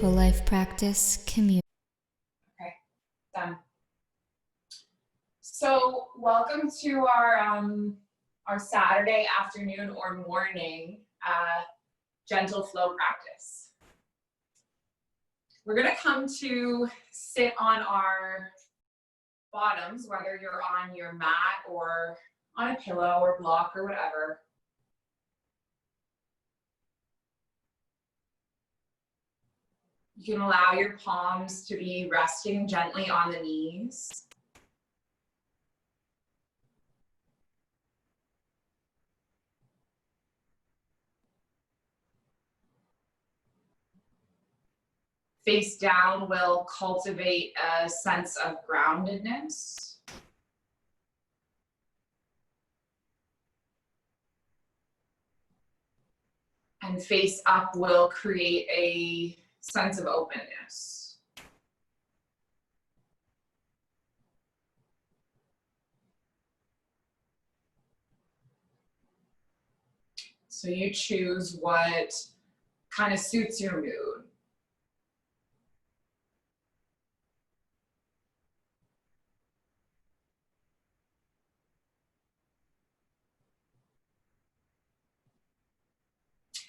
Mindful Life Practice Community. Okay, done. So welcome to our Saturday afternoon or morning gentle flow practice. We're gonna come to sit on our bottoms, whether you're on your mat or on a pillow or block or whatever. You can allow your palms to be resting gently on the knees. Face down will cultivate a sense of groundedness. And face up will create a sense of openness. So you choose what kind of suits your mood.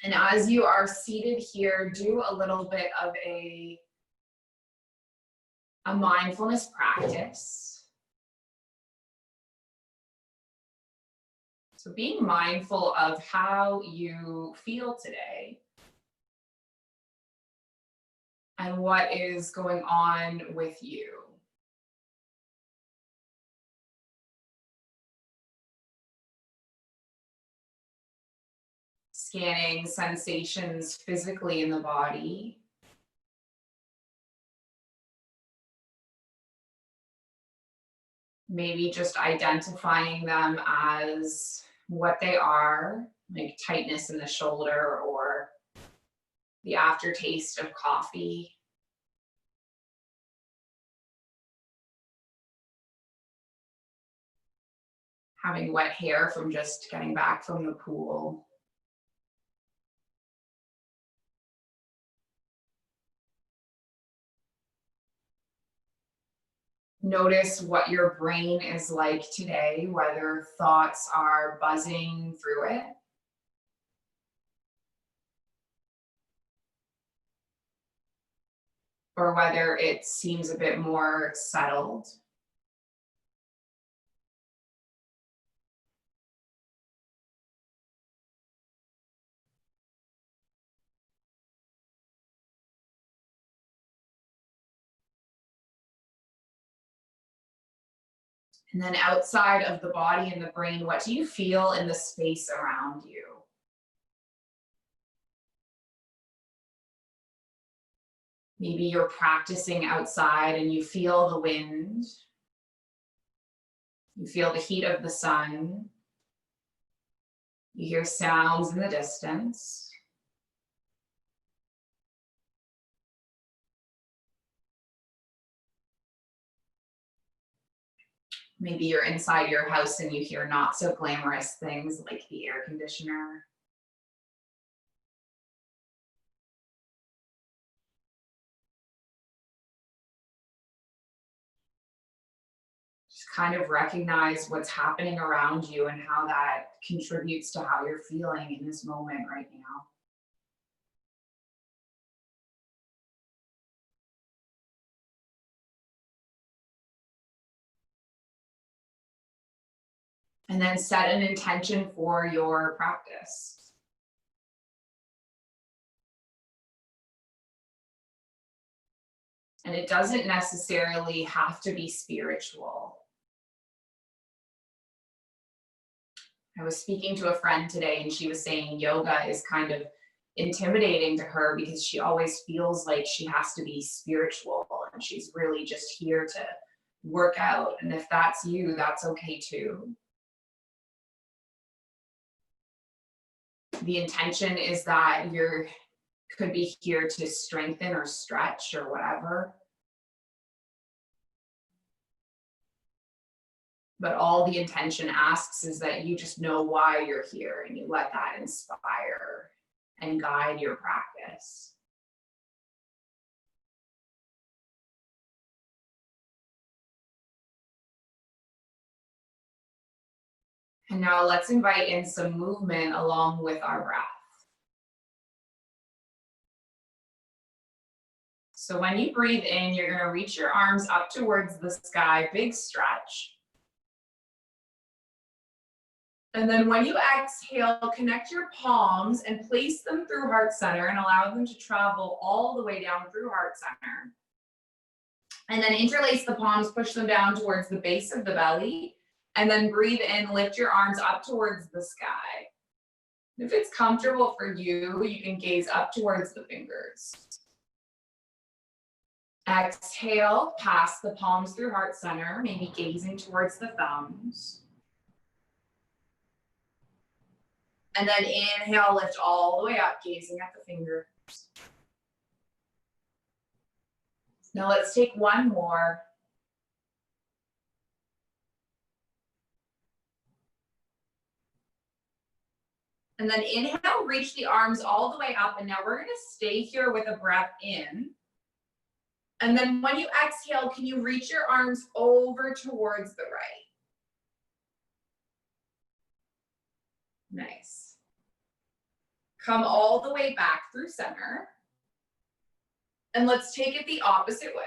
And as you are seated here, do a little bit of a mindfulness practice. So being mindful of how you feel today and what is going on with you. Scanning sensations physically in the body. Maybe just identifying them as what they are, like tightness in the shoulder or the aftertaste of coffee. Having wet hair from just getting back from the pool. Notice what your brain is like today, whether thoughts are buzzing through it. Or whether it seems a bit more settled. And then outside of the body and the brain, what do you feel in the space around you? Maybe you're practicing outside and you feel the wind. You feel the heat of the sun. You hear sounds in the distance. Maybe you're inside your house and you hear not so glamorous things like the air conditioner. Just kind of recognize what's happening around you and how that contributes to how you're feeling in this moment right now. And then set an intention for your practice. And it doesn't necessarily have to be spiritual. I was speaking to a friend today and she was saying yoga is kind of intimidating to her because she always feels like she has to be spiritual and she's really just here to work out. And if that's you, that's okay too. The intention is that you could be here to strengthen or stretch or whatever. But all the intention asks is that you just know why you're here and you let that inspire and guide your practice. And now let's invite in some movement along with our breath. So when you breathe in, you're going to reach your arms up towards the sky, big stretch. And then when you exhale, connect your palms and place them through heart center and allow them to travel all the way down through heart center. And then interlace the palms, push them down towards the base of the belly. And then breathe in, lift your arms up towards the sky. If it's comfortable for you, you can gaze up towards the fingers. Exhale, pass the palms through heart center, maybe gazing towards the thumbs. And then inhale, lift all the way up, gazing at the fingers. Now let's take one more. And then inhale, reach the arms all the way up. And now we're going to stay here with a breath in. And then when you exhale, can you reach your arms over towards the right? Nice. Come all the way back through center. And let's take it the opposite way.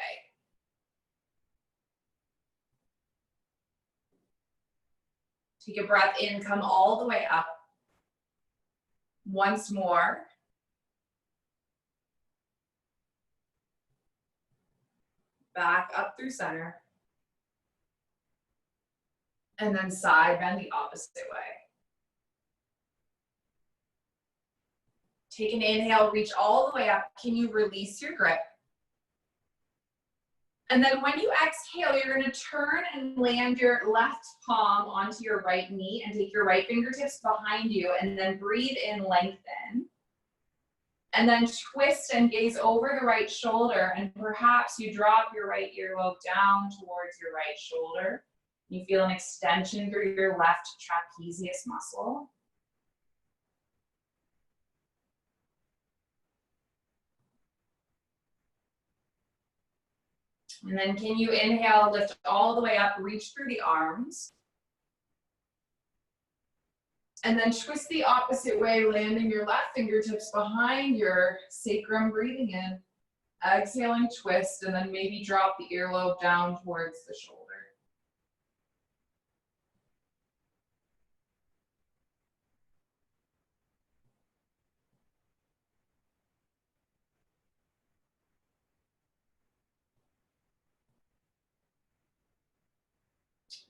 Take a breath in, come all the way up. Once more. Back up through center. And then side bend the opposite way. Take an inhale, reach all the way up. Can you release your grip? And then when you exhale, you're going to turn and land your left palm onto your right knee and take your right fingertips behind you and then breathe in, lengthen. And then twist and gaze over the right shoulder, and perhaps you drop your right earlobe down towards your right shoulder. You feel an extension through your left trapezius muscle. And then can you inhale, lift all the way up, reach through the arms. And then twist the opposite way, landing your left fingertips behind your sacrum, breathing in. Exhaling, twist, and then maybe drop the earlobe down towards the shoulder.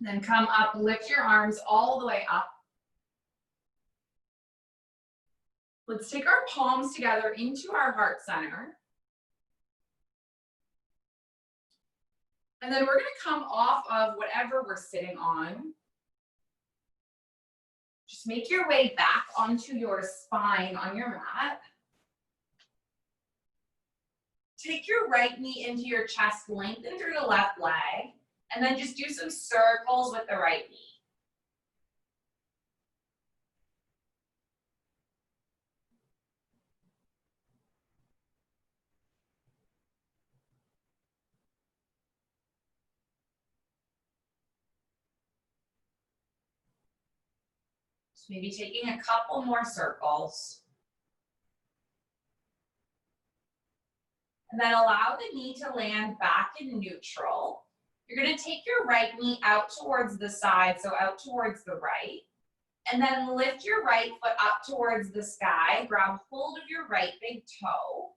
Then come up, lift your arms all the way up. Let's take our palms together into our heart center. And then we're going to come off of whatever we're sitting on. Just make your way back onto your spine on your mat. Take your right knee into your chest, lengthen through the left leg, and then just do some circles with the right knee. So maybe taking a couple more circles. And then allow the knee to land back in neutral. You're going to take your right knee out towards the side, so out towards the right. And then lift your right foot up towards the sky. Grab hold of your right big toe.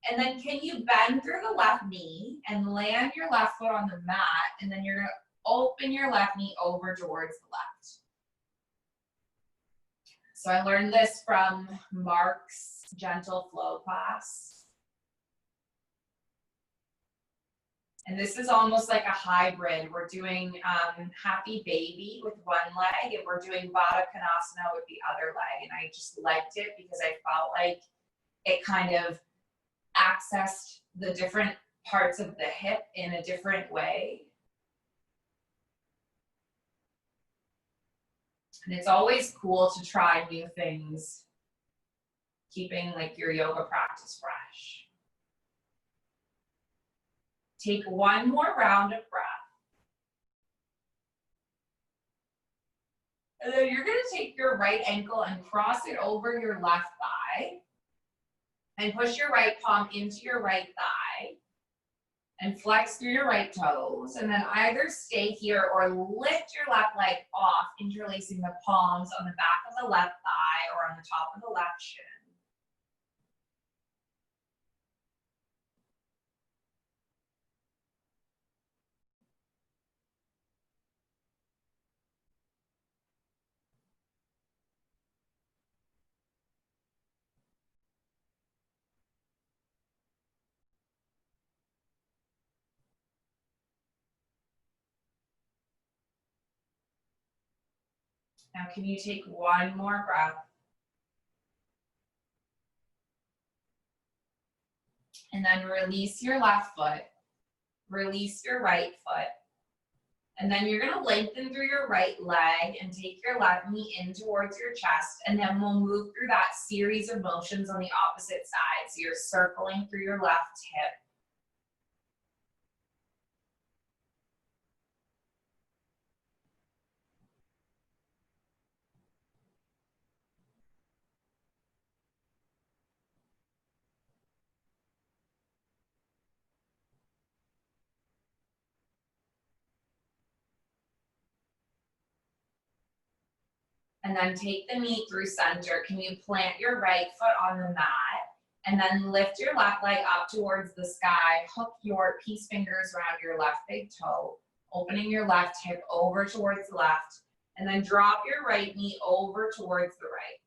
And then can you bend through the left knee and land your left foot on the mat. And then you're going to open your left knee over towards the left. So I learned this from Mark's Gentle Flow class. And this is almost like a hybrid. We're doing Happy Baby with one leg, and we're doing Baddha Konasana with the other leg. And I just liked it because I felt like it kind of accessed the different parts of the hip in a different way. And it's always cool to try new things, keeping like your yoga practice fresh. Take one more round of breath. And then you're gonna take your right ankle and cross it over your left thigh. And push your right palm into your right thigh. And flex through your right toes. And then either stay here or lift your left leg off, interlacing the palms on the back of the left thigh or on the top of the left shin. Now, can you take one more breath? And then release your left foot, release your right foot. And then you're gonna lengthen through your right leg and take your left knee in towards your chest. And then we'll move through that series of motions on the opposite side. So you're circling through your left hip. And then take the knee through center. Can you plant your right foot on the mat? And then lift your left leg up towards the sky. Hook your peace fingers around your left big toe, opening your left hip over towards the left. And then drop your right knee over towards the right.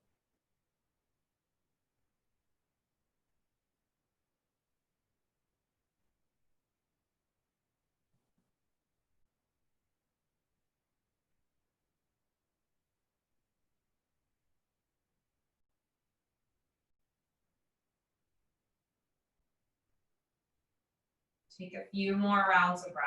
Take a few more rounds of breath.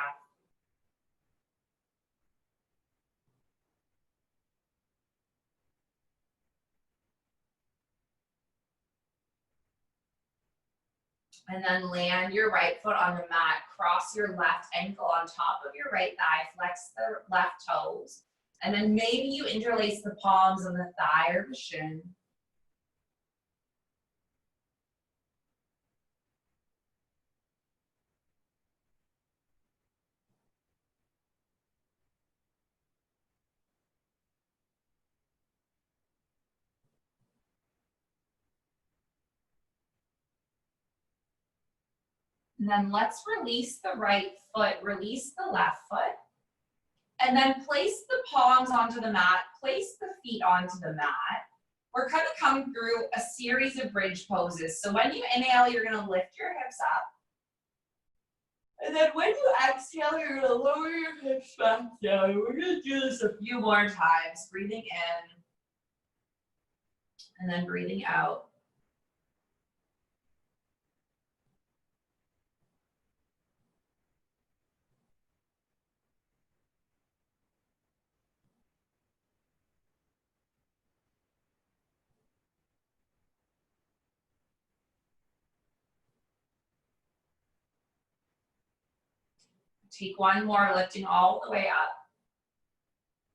And then land your right foot on the mat. Cross your left ankle on top of your right thigh. Flex the left toes. And then maybe you interlace the palms on the thigh or the shin. And then let's release the right foot, release the left foot. And then place the palms onto the mat, place the feet onto the mat. We're gonna come through a series of bridge poses. So when you inhale, you're gonna lift your hips up. And then when you exhale, you're gonna lower your hips back down. We're gonna do this a few more times. Breathing in. And then breathing out. Take one more, lifting all the way up.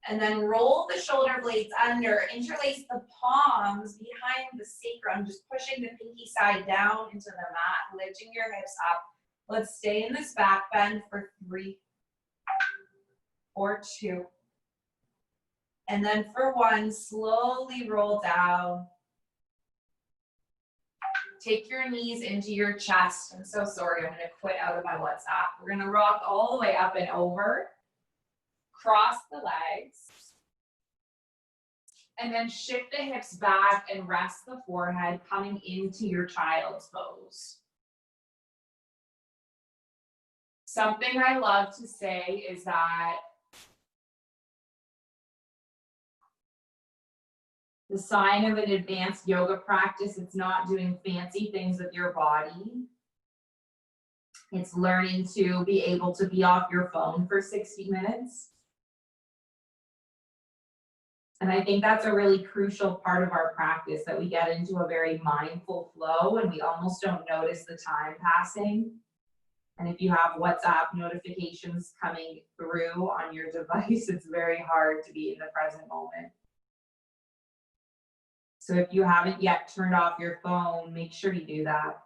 And then roll the shoulder blades under, interlace the palms behind the sacrum, just pushing the pinky side down into the mat, lifting your hips up. Let's stay in this back bend for 3 or 2. And then for 1, slowly roll down. Take your knees into your chest. I'm so sorry, I'm gonna quit out of my WhatsApp. We're gonna rock all the way up and over. Cross the legs. And then shift the hips back and rest the forehead, coming into your child's pose. Something I love to say is that the sign of an advanced yoga practice, it's not doing fancy things with your body. It's learning to be able to be off your phone for 60 minutes. And I think that's a really crucial part of our practice, that we get into a very mindful flow and we almost don't notice the time passing. And if you have WhatsApp notifications coming through on your device, it's very hard to be in the present moment. So if you haven't yet turned off your phone, make sure you do that,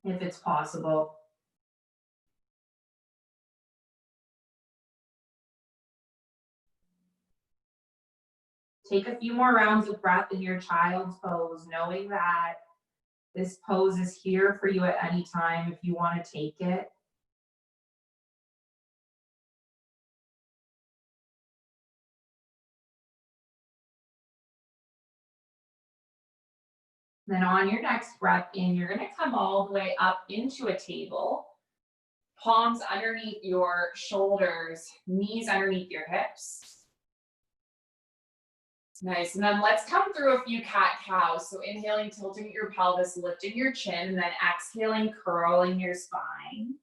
if it's possible. Take a few more rounds of breath in your child's pose, knowing that this pose is here for you at any time if you want to take it. Then on your next breath in, you're going to come all the way up into a table. Palms underneath your shoulders, knees underneath your hips. Nice, and then let's come through a few cat-cows. So inhaling, tilting your pelvis, lifting your chin, and then exhaling, curling your spine.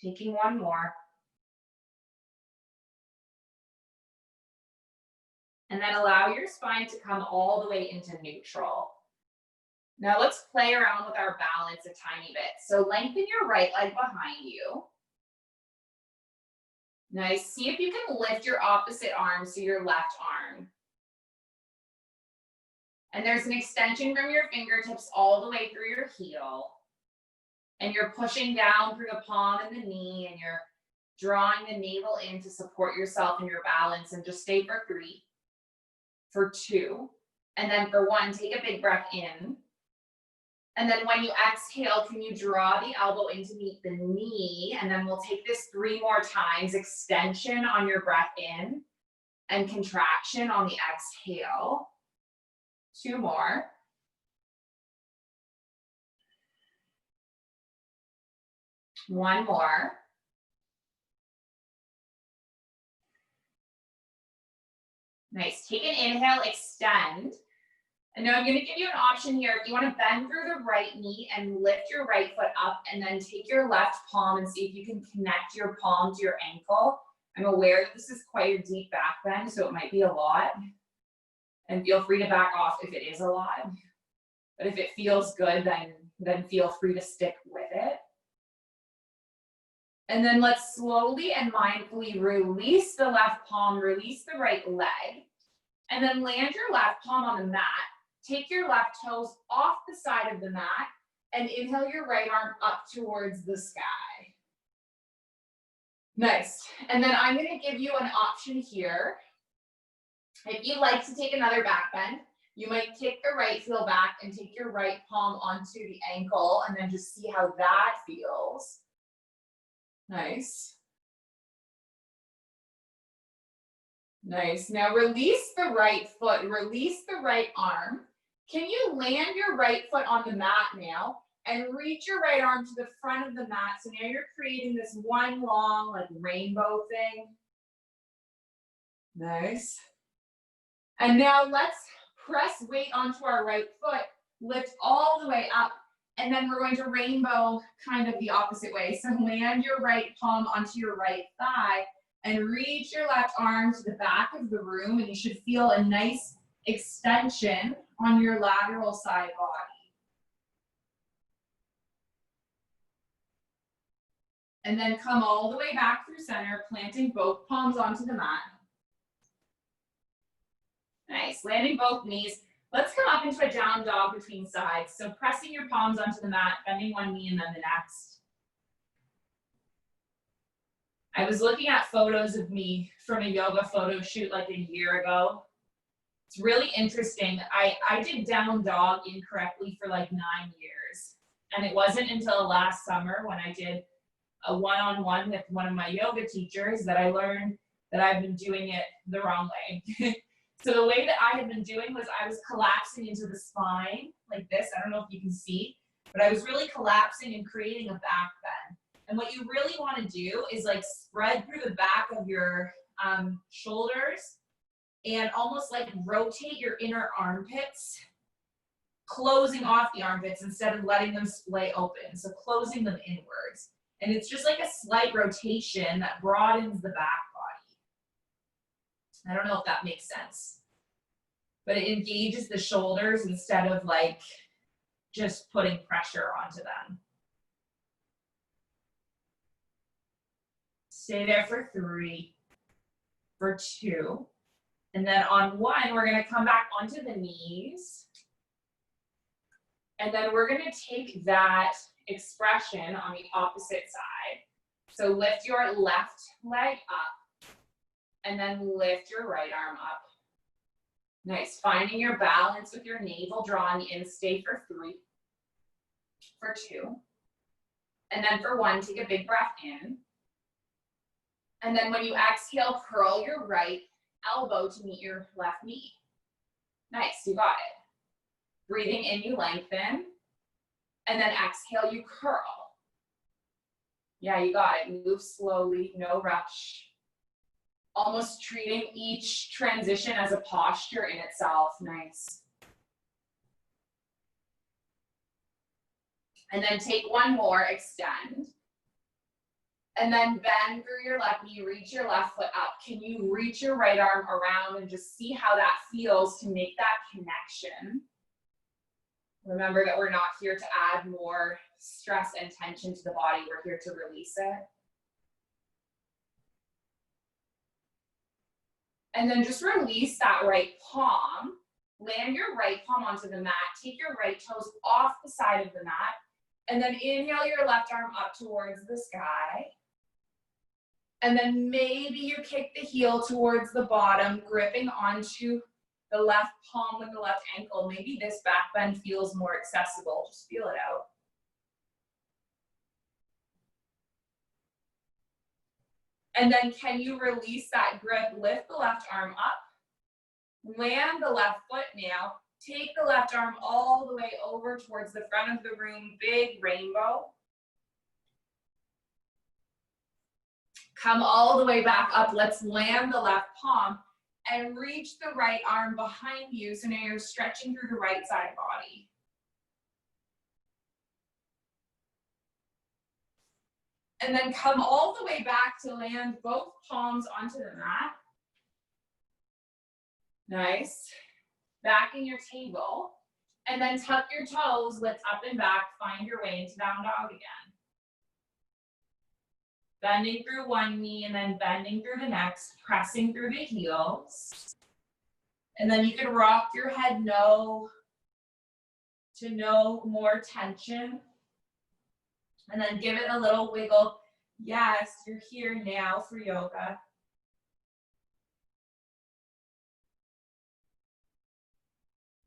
Taking one more. And then allow your spine to come all the way into neutral. Now let's play around with our balance a tiny bit. So lengthen your right leg behind you. Nice. See if you can lift your opposite arm to your left arm. And there's an extension from your fingertips all the way through your heel. And you're pushing down through the palm and the knee, and you're drawing the navel in to support yourself in your balance. And just stay for 3, for 2, and then for 1, take a big breath in. And then when you exhale, can you draw the elbow in to meet the knee? And then we'll take this 3 more times. Extension on your breath in and contraction on the exhale. 2 more. One more. Nice. Take an inhale, extend. And now I'm going to give you an option here. If you want to bend through the right knee and lift your right foot up, and then take your left palm and see if you can connect your palm to your ankle. I'm aware that this is quite a deep back bend, so it might be a lot. And feel free to back off if it is a lot. But if it feels good, then feel free to stick with it. And then let's slowly and mindfully release the left palm, release the right leg, and then land your left palm on the mat. Take your left toes off the side of the mat and inhale your right arm up towards the sky. Nice. And then I'm going to give you an option here. If you'd like to take another back bend, you might kick the right heel back and take your right palm onto the ankle and then just see how that feels. Nice. Nice. Now release the right foot, release the right arm. Can you land your right foot on the mat now and reach your right arm to the front of the mat? So now you're creating this one long like rainbow thing. Nice. And now let's press weight onto our right foot, lift all the way up, and then we're going to rainbow kind of the opposite way. So land your right palm onto your right thigh and reach your left arm to the back of the room, and you should feel a nice extension on your lateral side body. And then come all the way back through center, planting both palms onto the mat. Nice, landing both knees. Let's come up into a down dog between sides. So pressing your palms onto the mat, bending one knee and then the next. I was looking at photos of me from a yoga photo shoot like a year ago. It's really interesting. I did down dog incorrectly for like 9 years. And it wasn't until last summer when I did a one-on-one with one of my yoga teachers that I learned that I've been doing it the wrong way. So the way that I had been doing was I was collapsing into the spine like this. I don't know if you can see, but I was really collapsing and creating a back bend. And what you really want to do is like spread through the back of your shoulders and almost like rotate your inner armpits closing off the armpits instead of letting them splay open. So closing them inwards. And it's just like a slight rotation that broadens the back body. I don't know if that makes sense, but it engages the shoulders instead of like just putting pressure onto them. Stay there for 3, for 2. And then on 1, we're gonna come back onto the knees. And then we're gonna take that expression on the opposite side. So lift your left leg up and then lift your right arm up. Nice, finding your balance with your navel drawing in, stay for 3, for 2. And then for 1, take a big breath in. And then when you exhale, curl your right elbow to meet your left knee. Nice, you got it. Breathing in, you lengthen. And then exhale, you curl. Yeah, you got it. Move slowly, no rush. Almost treating each transition as a posture in itself. Nice. And then take 1 more, extend. And then bend through your left knee, reach your left foot up. Can you reach your right arm around and just see how that feels to make that connection? Remember that we're not here to add more stress and tension to the body. We're here to release it. And then just release that right palm. Land your right palm onto the mat. Take your right toes off the side of the mat. And then inhale your left arm up towards the sky. And then maybe you kick the heel towards the bottom, gripping onto the left palm with the left ankle. Maybe this back bend feels more accessible. Just feel it out. And then can you release that grip? Lift the left arm up. Land the left foot now. Take the left arm all the way over towards the front of the room. Big rainbow. Come all the way back up. Let's land the left palm and reach the right arm behind you. So now you're stretching through the right side body. And then come all the way back to land both palms onto the mat. Nice. Back in your table. And then tuck your toes, lift up and back, find your way into down dog again. Bending through one knee and then bending through the next, pressing through the heels. And then you can rock your head no to no more tension. And then give it a little wiggle. Yes, you're here now for yoga.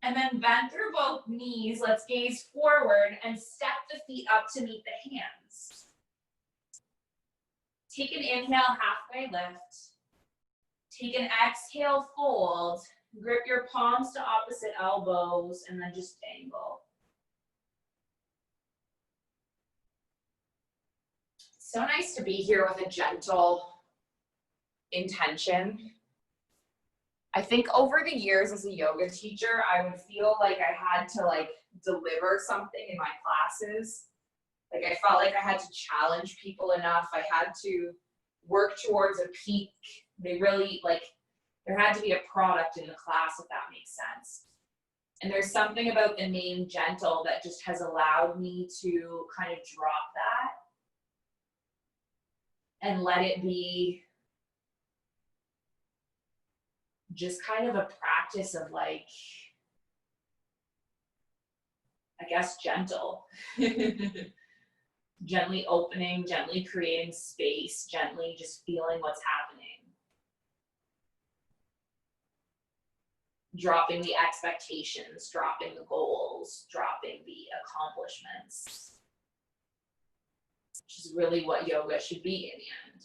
And then bend through both knees. Let's gaze forward and step the feet up to meet the hands. Take an inhale, halfway lift. Take an exhale, fold. Grip your palms to opposite elbows and then just dangle. So nice to be here with a gentle intention. I think over the years as a yoga teacher, I would feel like I had to deliver something in my classes. Like I felt like I had to challenge people enough. I had to work towards a peak. They really there had to be a product in the class, if that makes sense. And there's something about the name gentle that just has allowed me to kind of drop that and let it be just kind of a practice of I guess gentle. Gently opening, gently creating space, gently just feeling what's happening. Dropping the expectations, dropping the goals, dropping the accomplishments. Which is really what yoga should be in the end.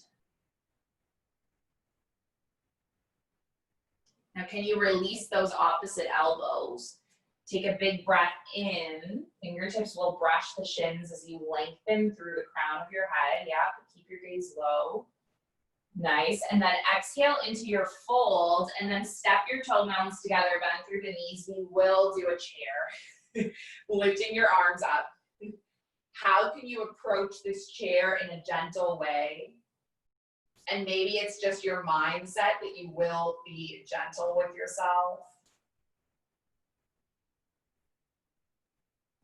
Now, can you release those opposite elbows? Take a big breath in. Fingertips will brush the shins as you lengthen through the crown of your head. Yeah, keep your gaze low. Nice. And then exhale into your fold and then step your toe mounds together, bend through the knees. We will do a chair. lifting your arms up. How can you approach this chair in a gentle way? And maybe it's just your mindset that you will be gentle with yourself.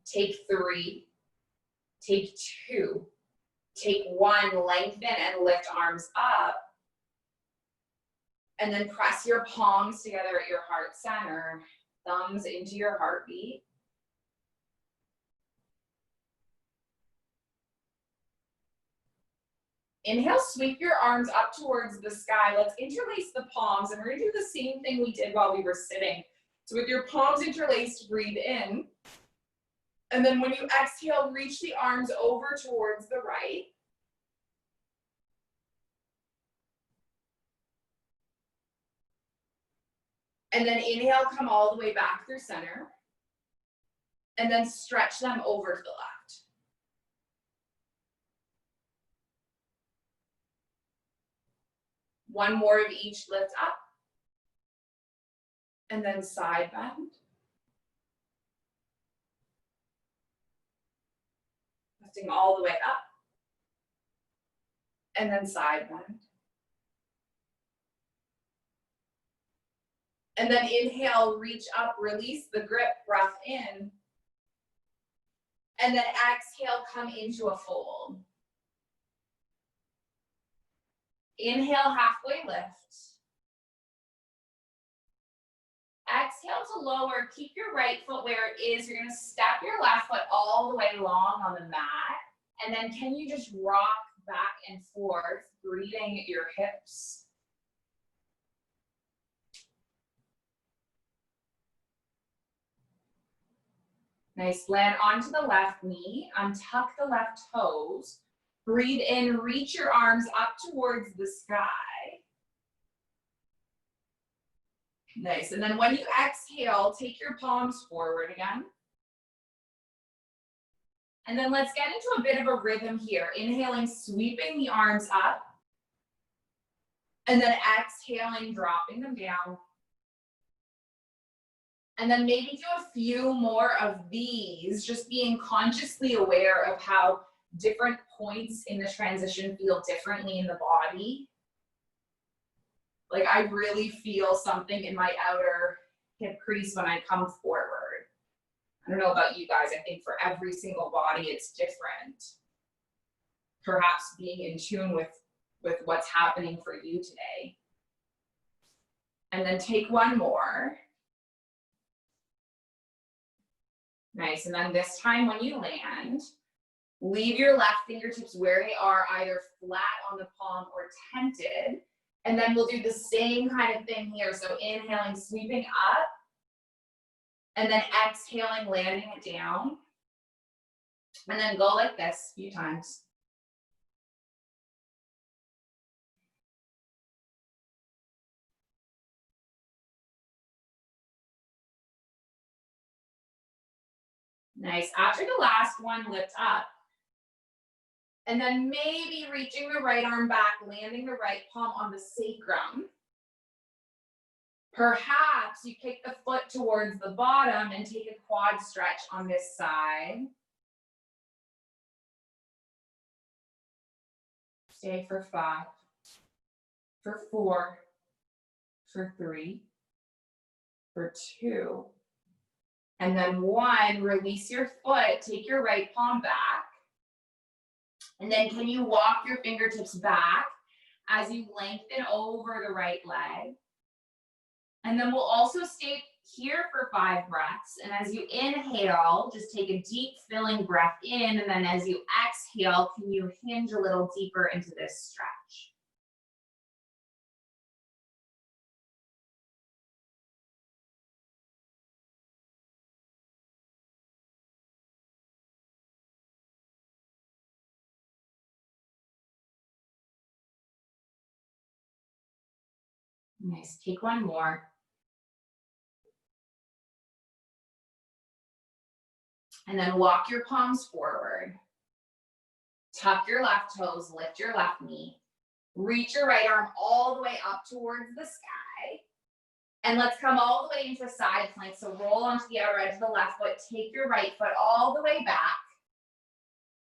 Take 3, take 2, take 1, lengthen and lift arms up. And then press your palms together at your heart center, thumbs into your heartbeat. Inhale, sweep your arms up towards the sky. Let's interlace the palms, and we're gonna do the same thing we did while we were sitting. So with your palms interlaced, breathe in. And then when you exhale, reach the arms over towards the right. And then inhale, come all the way back through center. And then stretch them over to the left. One more of each, lift up. And then side bend. Lifting all the way up. And then side bend. And then inhale, reach up, release the grip, breath in. And then exhale, come into a fold. Inhale, halfway lift. Exhale to lower, keep your right foot where it is. You're gonna step your left foot all the way long on the mat. And then can you just rock back and forth, breathing your hips. Nice, land onto the left knee, untuck the left toes. Breathe in, reach your arms up towards the sky. Nice, and then when you exhale, take your palms forward again. And then let's get into a bit of a rhythm here. Inhaling, sweeping the arms up. And then exhaling, dropping them down. And then maybe do a few more of these, just being consciously aware of how different points in the transition feel differently in the body. Like I really feel something in my outer hip crease when I come forward. I don't know about you guys, I think for every single body it's different. Perhaps being in tune with what's happening for you today. And then take one more. Nice, and then this time when you land, leave your left fingertips where they are, either flat on the palm or tented. And then we'll do the same kind of thing here. So inhaling, sweeping up, and then exhaling, landing it down. And then go like this a few times. Nice, after the last one, lift up. And then maybe reaching the right arm back, landing the right palm on the sacrum. Perhaps you kick the foot towards the bottom and take a quad stretch on this side. Stay for 5, for 4, for 3, for 2, and then 1. Release your foot, take your right palm back. And then can you walk your fingertips back as you lengthen over the right leg? And then we'll also stay here for 5 breaths. And as you inhale, just take a deep filling breath in. And then as you exhale, can you hinge a little deeper into this stretch? Nice, take one more. And then walk your palms forward. Tuck your left toes, lift your left knee. Reach your right arm all the way up towards the sky. And let's come all the way into a side plank. So roll onto the outer edge of the left foot. Take your right foot all the way back.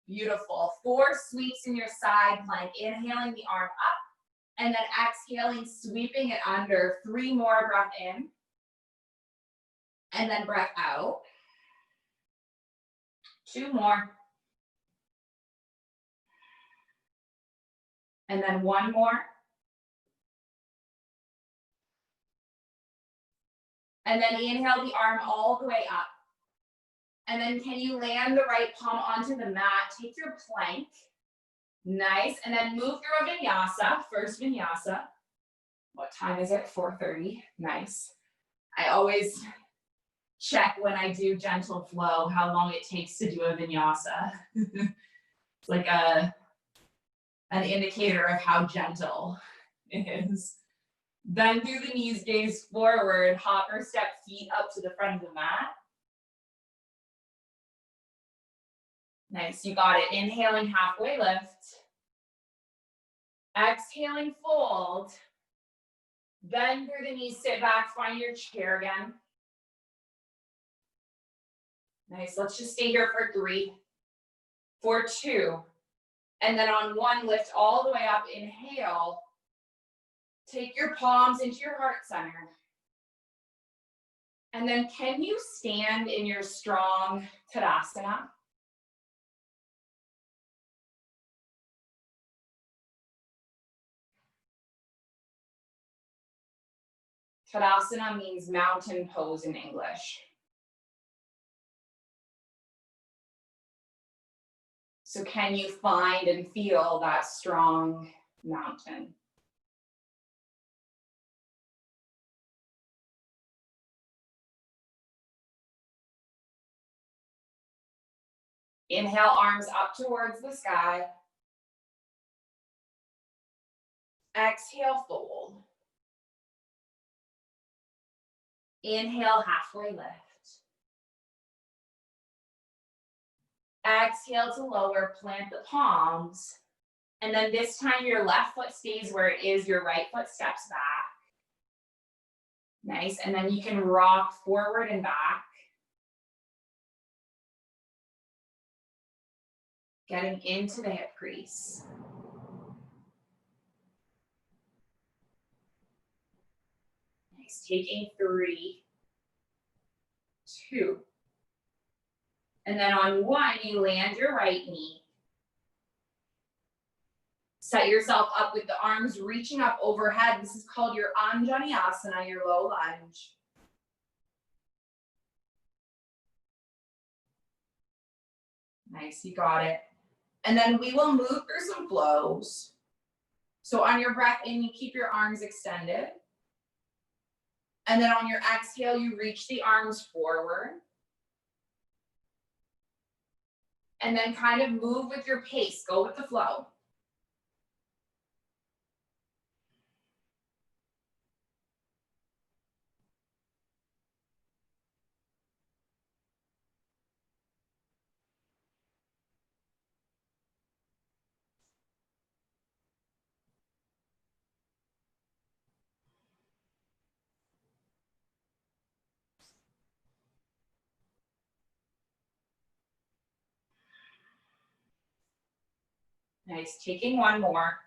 Beautiful. 4 sweeps in your side plank. Inhaling the arm up. And then exhaling, sweeping it under. 3 more, breath in. And then breath out. 2 more. And then 1 more. And then inhale the arm all the way up. And then can you land the right palm onto the mat? Take your plank. Nice. And then move through a vinyasa, first vinyasa. What time is it? 4:30. Nice. I always check when I do gentle flow how long it takes to do a vinyasa. It's like an indicator of how gentle it is. Then through the knees, gaze forward, hop or step feet up to the front of the mat. Nice, you got it. Inhaling, halfway lift. Exhaling, fold. Then through the knees, sit back, find your chair again. Nice, let's just stay here for 3, for 2. And then on 1, lift all the way up, inhale. Take your palms into your heart center. And then can you stand in your strong Tadasana? Tadasana means mountain pose in English. So can you find and feel that strong mountain? Inhale, arms up towards the sky. Exhale, fold. Inhale, halfway lift. Exhale to lower, plant the palms. And then this time your left foot stays where it is, your right foot steps back. Nice, and then you can rock forward and back. Getting into the hip crease. Nice, taking 3, 2. And then on 1, you land your right knee. Set yourself up with the arms reaching up overhead. This is called your Anjaneyasana, your low lunge. Nice, you got it. And then we will move through some flows. So on your breath in, you keep your arms extended. And then on your exhale, you reach the arms forward. And then kind of move with your pace, go with the flow. Nice, taking 1 more.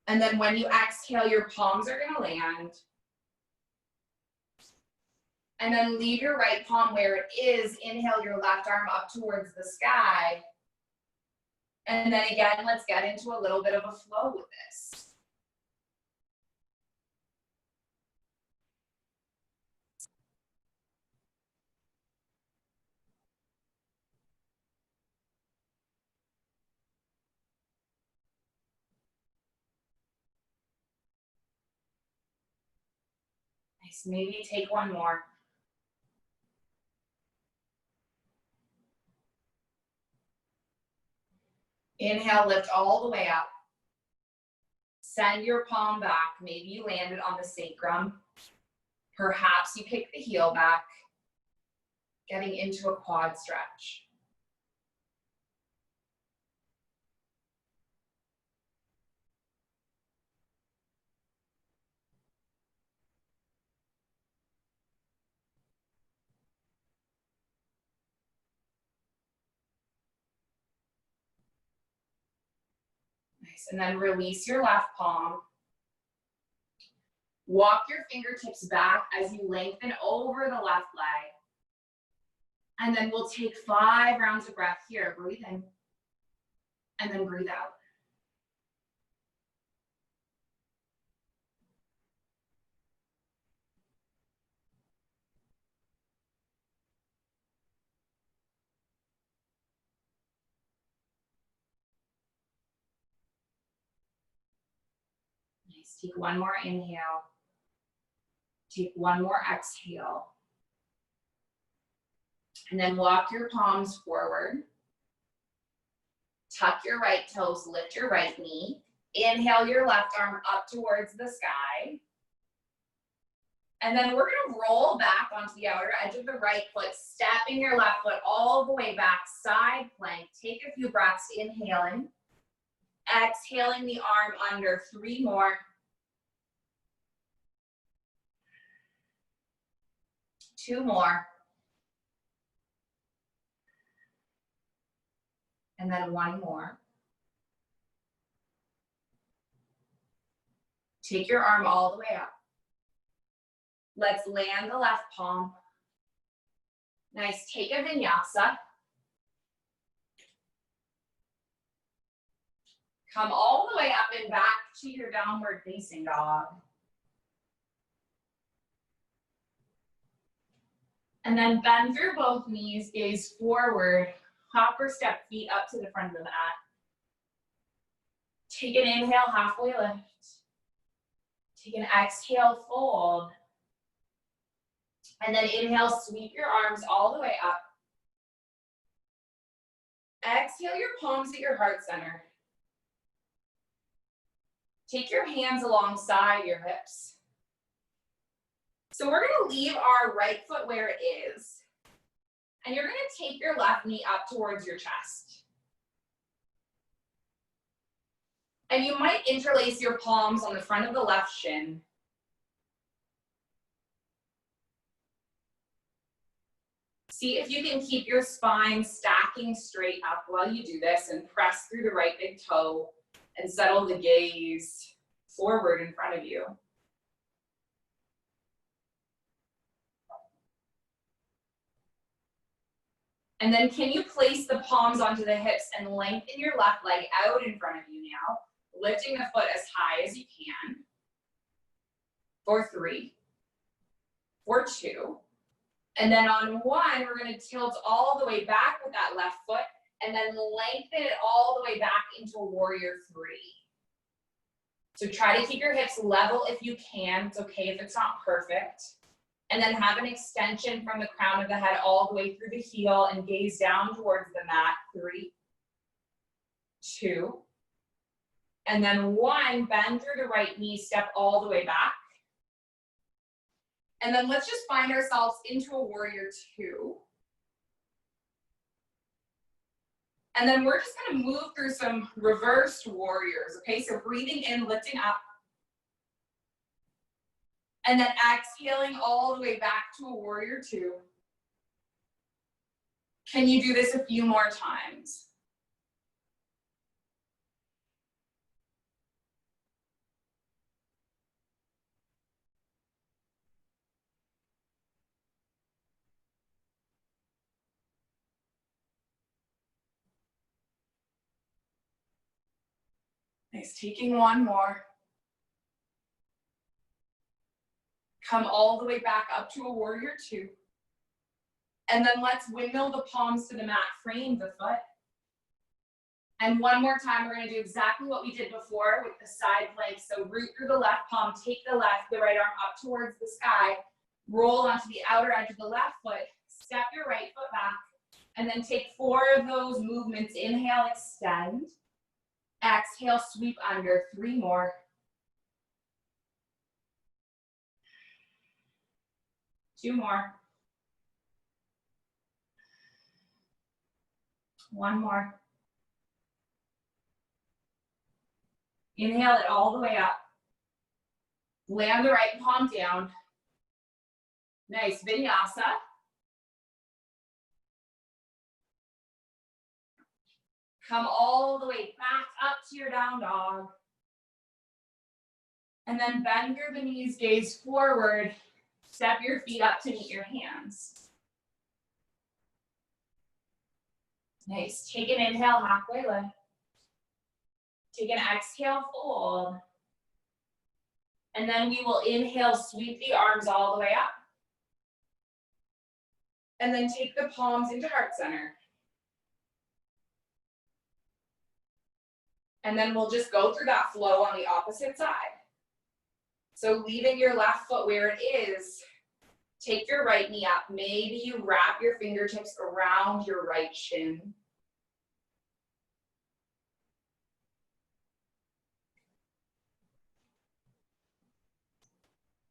And then when you exhale, your palms are gonna land. And then leave your right palm where it is. Inhale your left arm up towards the sky. And then again, let's get into a little bit of a flow with this. Nice, maybe take 1 more. Inhale, lift all the way up. Send your palm back. Maybe you landed on the sacrum. Perhaps you kick the heel back, getting into a quad stretch. Nice, and then release your left palm. Walk your fingertips back as you lengthen over the left leg. And then we'll take 5 rounds of breath here. Breathe in, and then breathe out. Nice, take one more inhale. Take one more exhale. And then walk your palms forward. Tuck your right toes, lift your right knee. Inhale your left arm up towards the sky. And then we're gonna roll back onto the outer edge of the right foot, stepping your left foot all the way back, side plank. Take a few breaths, inhaling. Exhaling the arm under, 3 more. 2 more. And then 1 more. Take your arm all the way up. Let's land the left palm. Nice, take a vinyasa. Come all the way up and back to your downward facing dog. And then bend through both knees, gaze forward, hop or step feet up to the front of the mat. Take an inhale, halfway lift. Take an exhale, fold. And then inhale, sweep your arms all the way up. Exhale your palms at your heart center. Take your hands alongside your hips. So we're gonna leave our right foot where it is. And you're gonna take your left knee up towards your chest. And you might interlace your palms on the front of the left shin. See if you can keep your spine stacking straight up while you do this, and press through the right big toe and settle the gaze forward in front of you. And then can you place the palms onto the hips and lengthen your left leg out in front of you now, lifting the foot as high as you can. For 3, for 2. And then on 1, we're gonna tilt all the way back with that left foot and then lengthen it all the way back into warrior 3. So try to keep your hips level if you can. It's okay if it's not perfect. And then have an extension from the crown of the head all the way through the heel and gaze down towards the mat. 3, 2, and then 1, bend through the right knee, step all the way back. And then let's just find ourselves into a warrior 2. And then we're just gonna move through some reversed warriors, okay? So breathing in, lifting up. And then exhaling all the way back to a warrior 2. Can you do this a few more times? Nice, taking 1 more. Come all the way back up to a warrior 2. And then let's windmill the palms to the mat, frame the foot. And 1 more time, we're gonna do exactly what we did before with the side plank. So root through the left palm, take the right arm up towards the sky, roll onto the outer edge of the left foot, step your right foot back, and then take 4 of those movements. Inhale, extend. Exhale, sweep under. 3 more. 2 more. 1 more. Inhale it all the way up. Land the right palm down. Nice, vinyasa. Come all the way back up to your down dog. And then bend through the knees, gaze forward. Step your feet up to meet your hands. Nice. Take an inhale, halfway lift. Take an exhale, fold. And then we will inhale, sweep the arms all the way up. And then take the palms into heart center. And then we'll just go through that flow on the opposite side. So leaving your left foot where it is, take your right knee up. Maybe you wrap your fingertips around your right shin.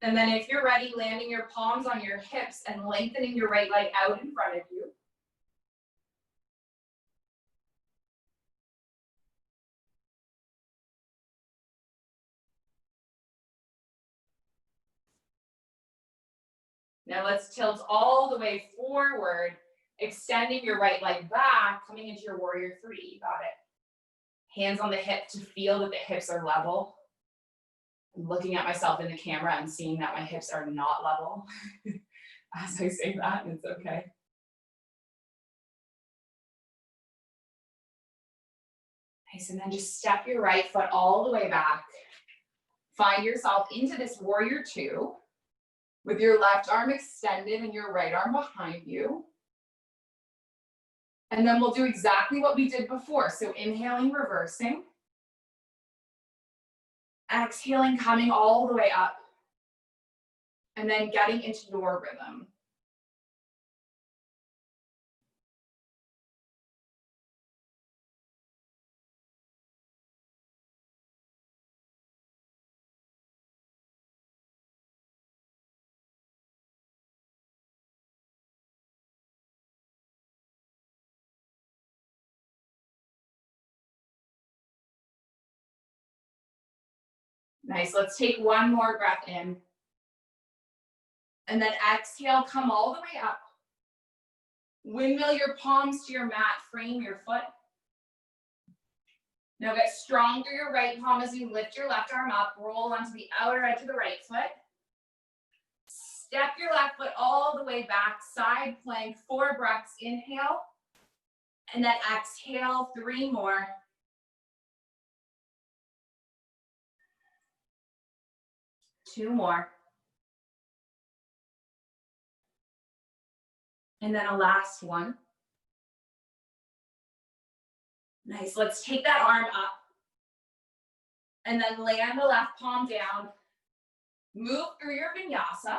And then if you're ready, landing your palms on your hips and lengthening your right leg out in front of you. Now let's tilt all the way forward, extending your right leg back, coming into your warrior three. Got it. Hands on the hip to feel that the hips are level. I'm looking at myself in the camera and seeing that my hips are not level as I say that, and it's okay. Nice, and then just step your right foot all the way back. Find yourself into this warrior two with your left arm extended and your right arm behind you. And then we'll do exactly what we did before. So inhaling, reversing. Exhaling, coming all the way up. And then getting into your rhythm. Nice, let's take one more breath in. And then exhale, come all the way up. Windmill your palms to your mat, frame your foot. Now get strong through your right palm as you lift your left arm up, roll onto the outer edge of the right foot. Step your left foot all the way back, side plank, 4 breaths, inhale. And then exhale, 3 more. Two more. And then a last one. Nice, let's take that arm up. And then land the left palm down. Move through your vinyasa.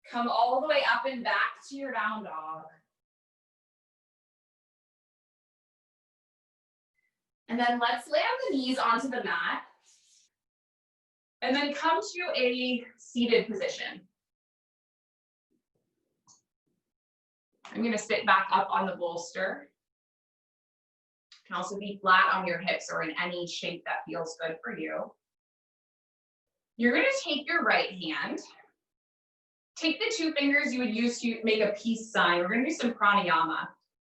Come all the way up and back to your down dog. And then let's land the knees onto the mat. And then come to a seated position. I'm going to sit back up on the bolster. You can also be flat on your hips or in any shape that feels good for you. You're going to take your right hand. Take the 2 fingers you would use to make a peace sign. We're going to do some pranayama.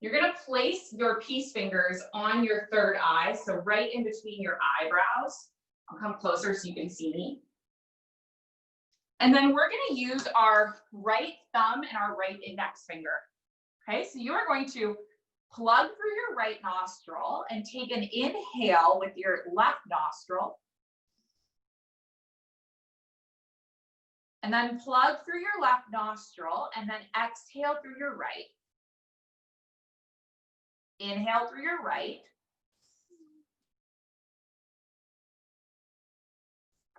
You're going to place your peace fingers on your third eye, so right in between your eyebrows. I'll come closer so you can see me. And then we're going to use our right thumb and our right index finger. Okay, so you are going to plug through your right nostril and take an inhale with your left nostril. And then plug through your left nostril and then exhale through your right. Inhale through your right.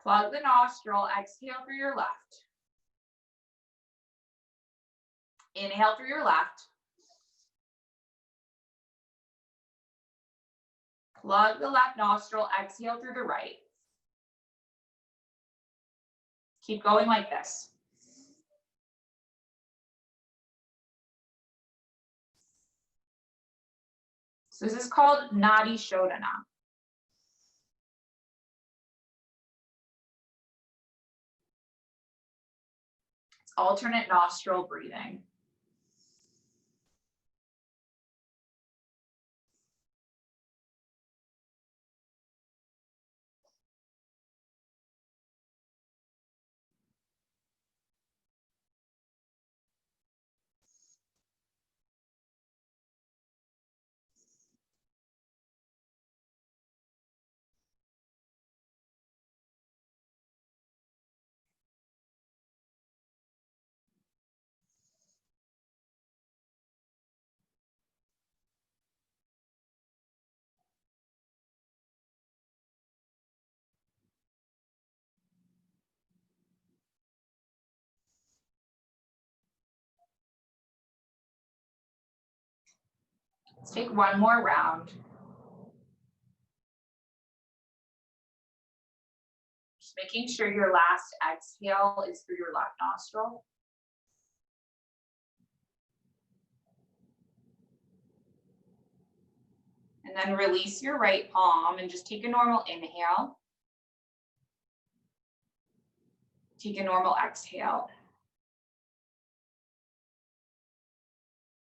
Plug the nostril, exhale through your left. Inhale through your left. Plug the left nostril, exhale through the right. Keep going like this. So this is called Nadi Shodhana. It's alternate nostril breathing. Let's take one more round. Just making sure your last exhale is through your left nostril. And then release your right palm and just take a normal inhale. Take a normal exhale.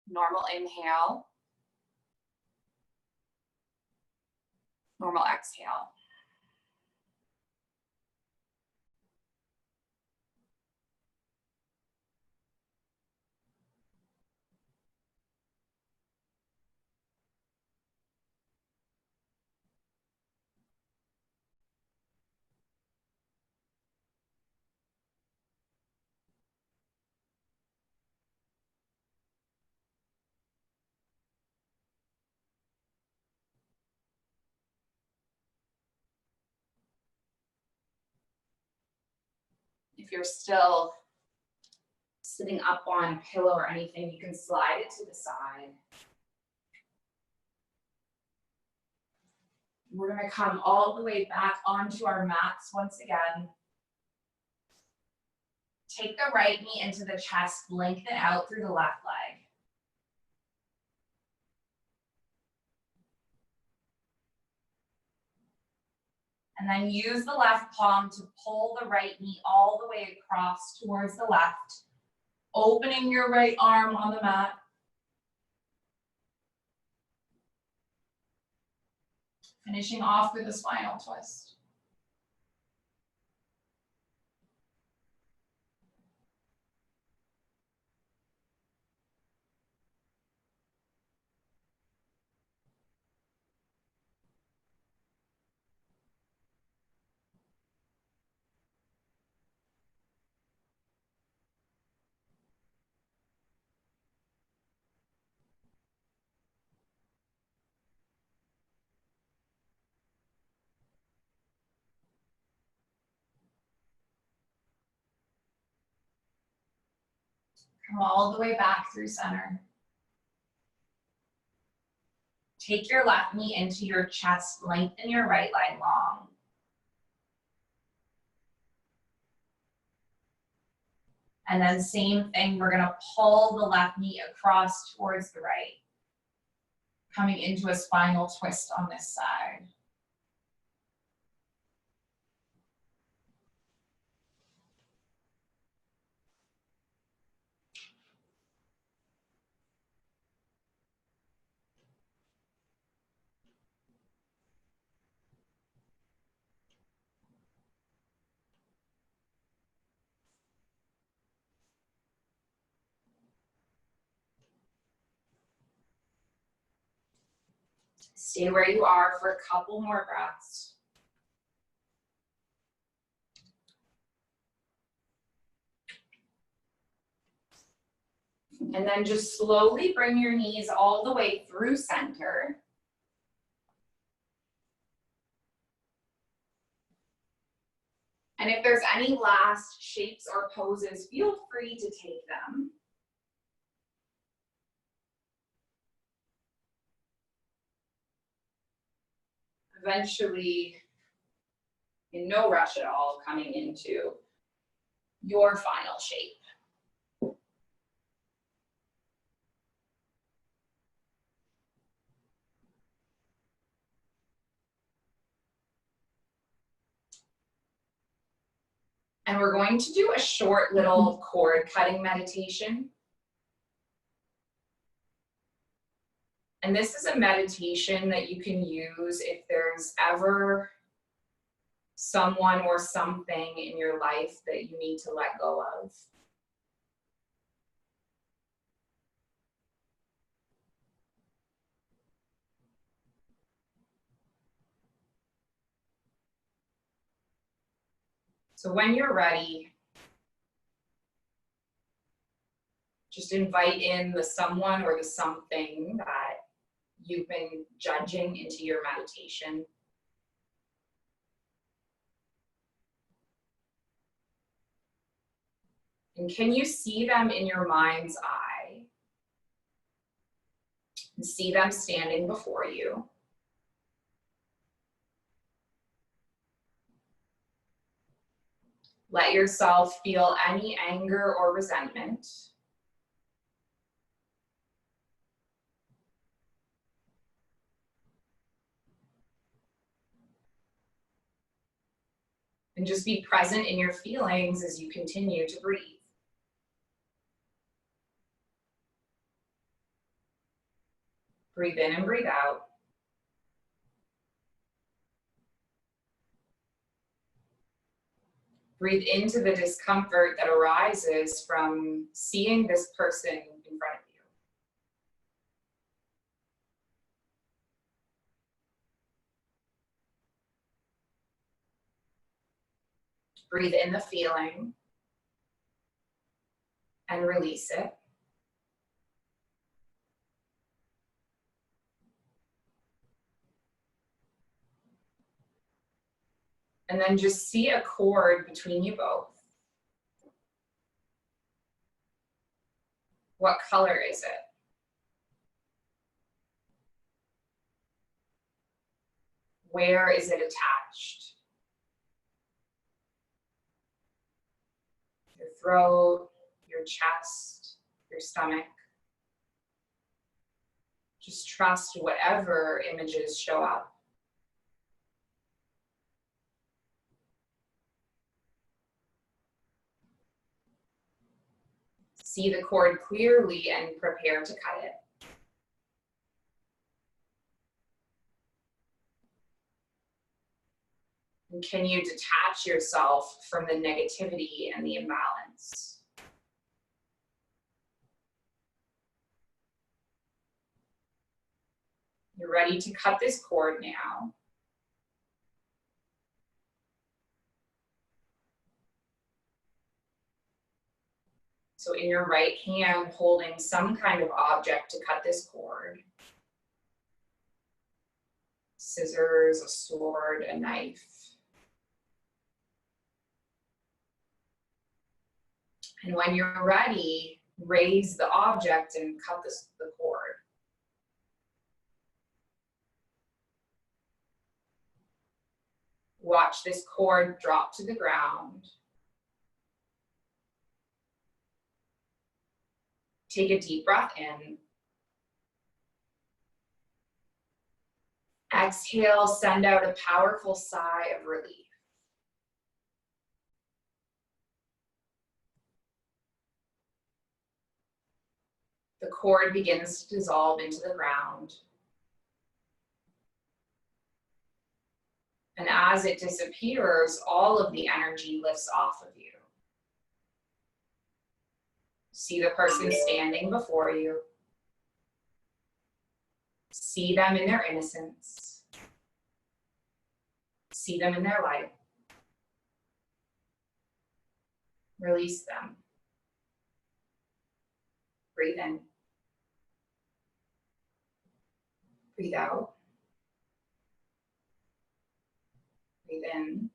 Normal inhale. Normal exhale. If you're still sitting up on a pillow or anything, you can slide it to the side. We're going to come all the way back onto our mats once again. Take the right knee into the chest, lengthen out through the left leg. And then use the left palm to pull the right knee all the way across towards the left, opening your right arm on the mat. Finishing off with a spinal twist. Come all the way back through center. Take your left knee into your chest, lengthen your right leg long. And then same thing, we're gonna pull the left knee across towards the right, coming into a spinal twist on this side. Stay where you are for a couple more breaths. And then just slowly bring your knees all the way through center. And if there's any last shapes or poses, feel free to take them. Eventually, in no rush at all, coming into your final shape. And we're going to do a short little cord cutting meditation. And this is a meditation that you can use if there's ever someone or something in your life that you need to let go of. So when you're ready, just invite in the someone or the something that you've been judging into your meditation. And can you see them in your mind's eye? And see them standing before you. Let yourself feel any anger or resentment. And just be present in your feelings as you continue to breathe. Breathe in and breathe out. Breathe into the discomfort that arises from seeing this person in front of you. Breathe in the feeling and release it. And then just see a cord between you both. What color is it? Where is it attached? Your throat, your chest, your stomach. Just trust whatever images show up. See the cord clearly and prepare to cut it. And can you detach yourself from the negativity and the imbalance? You're ready to cut this cord now. So in your right hand, holding some kind of object to cut this cord. Scissors, a sword, a knife. And when you're ready, raise the object and cut the cord. Watch this cord drop to the ground. Take a deep breath in. Exhale, send out a powerful sigh of relief. The cord begins to dissolve into the ground. And as it disappears, all of the energy lifts off of you. See the person standing before you. See them in their innocence. See them in their light. Release them. Breathe in. Breathe out. Breathe in.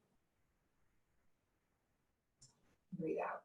Breathe out.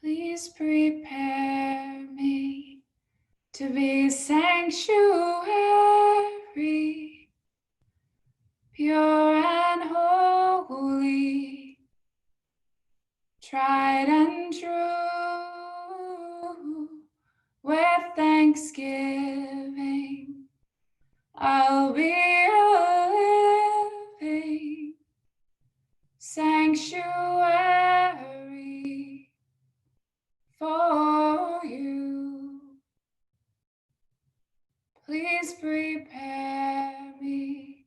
Please prepare me to be sanctuary, pure and holy, tried and true. With thanksgiving, I'll be a living sanctuary for you. Please prepare me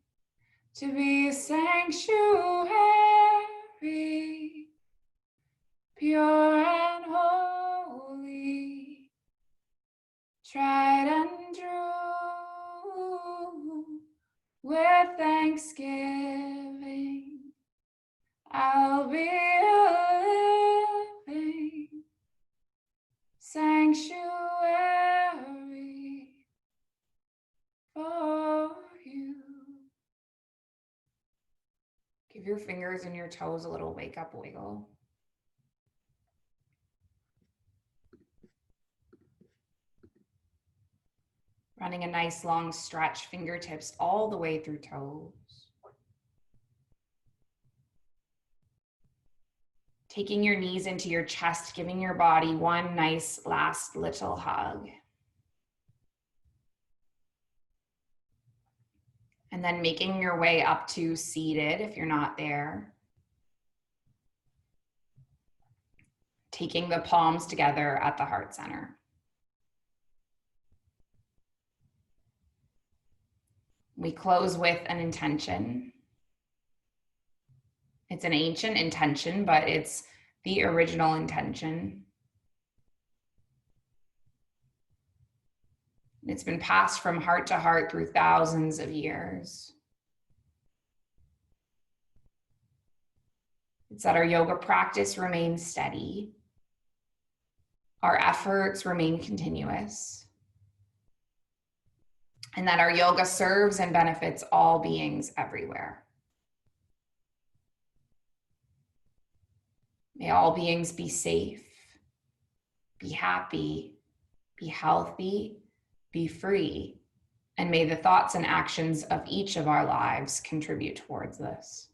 to be a sanctuary, pure and holy, tried and true. With thanksgiving, I'll be a living sanctuary for you. Give your fingers and your toes a little wake up wiggle. Running a nice long stretch, fingertips all the way through toes. Taking your knees into your chest, giving your body one nice last little hug. And then making your way up to seated if you're not there. Taking the palms together at the heart center. We close with an intention. It's an ancient intention, but it's the original intention. It's been passed from heart to heart through thousands of years. It's that our yoga practice remains steady. Our efforts remain continuous. And that our yoga serves and benefits all beings everywhere. May all beings be safe, be happy, be healthy, be free, and may the thoughts and actions of each of our lives contribute towards this.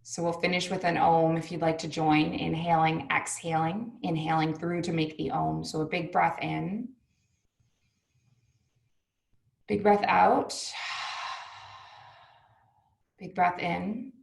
So we'll finish with an Om if you'd like to join, inhaling, exhaling, inhaling through to make the Om. So a big breath in. Big breath out. Big breath in.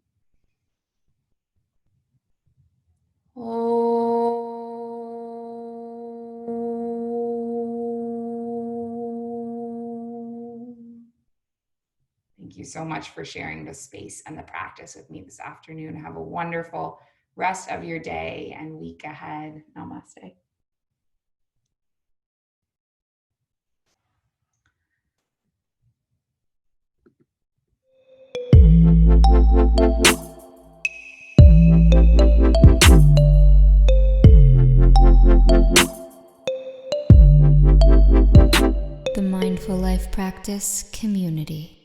Thank you so much for sharing the space and the practice with me this afternoon. Have a wonderful rest of your day and week ahead. Namaste. The Mindful Life Practice Community.